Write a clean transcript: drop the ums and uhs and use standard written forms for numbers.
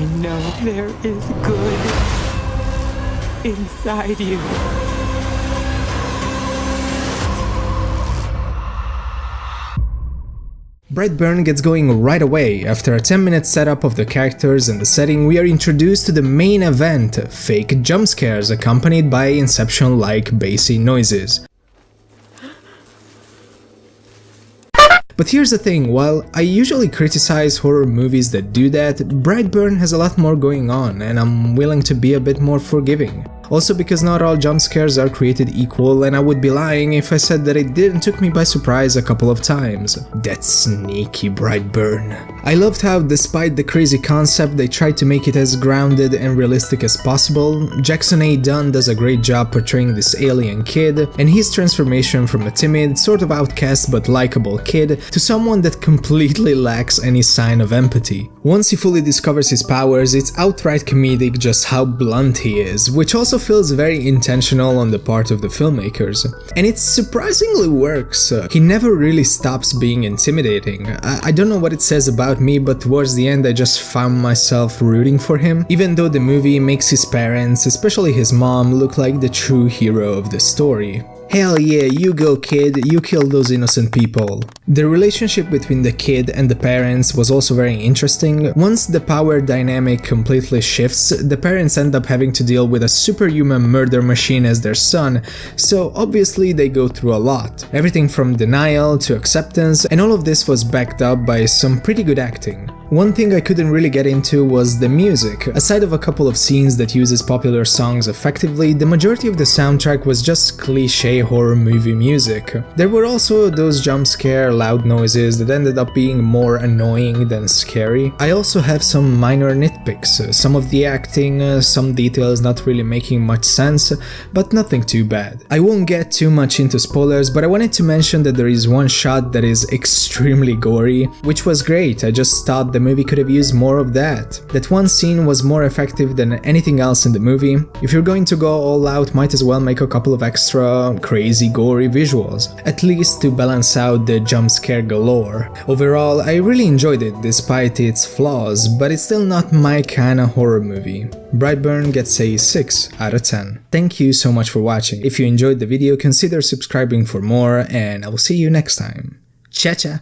I know there is good inside you. Brightburn gets going right away. After a 10-minute setup of the characters and the setting, we are introduced to the main event, fake jump scares accompanied by Inception-like bassy noises. But here's the thing, while I usually criticize horror movies that do that, Brightburn has a lot more going on, and I'm willing to be a bit more forgiving. Also because not all jump scares are created equal, and I would be lying if I said that it didn't took me by surprise a couple of times. That sneaky Brightburn. I loved how, despite the crazy concept, they tried to make it as grounded and realistic as possible. Jackson A. Dunn does a great job portraying this alien kid, and his transformation from a timid, sort of outcast but likable kid to someone that completely lacks any sign of empathy. Once he fully discovers his powers, it's outright comedic just how blunt he is, which also feels very intentional on the part of the filmmakers. And it surprisingly works. He never really stops being intimidating. I don't know what it says about me, but towards the end I just found myself rooting for him, even though the movie makes his parents, especially his mom, look like the true hero of the story. Hell yeah, you go kid, you kill those innocent people. The relationship between the kid and the parents was also very interesting. Once the power dynamic completely shifts, the parents end up having to deal with a superhuman murder machine as their son, so obviously they go through a lot. Everything from denial to acceptance, and all of this was backed up by some pretty good acting. One thing I couldn't really get into was the music. Aside of a couple of scenes that uses popular songs effectively, the majority of the soundtrack was just cliché horror movie music. There were also those jump scare loud noises that ended up being more annoying than scary. I also have some minor nitpicks, some of the acting, some details not really making much sense, but nothing too bad. I won't get too much into spoilers, but I wanted to mention that there is one shot that is extremely gory, which was great. I just thought the movie could have used more of that. That one scene was more effective than anything else in the movie. If you're going to go all out, might as well make a couple of extra crazy gory visuals, at least to balance out the jump scare galore. Overall, I really enjoyed it despite its flaws, but it's still not my kinda horror movie. Brightburn gets a 6 out of 10. Thank you so much for watching. If you enjoyed the video, consider subscribing for more, and I will see you next time. Cha-cha!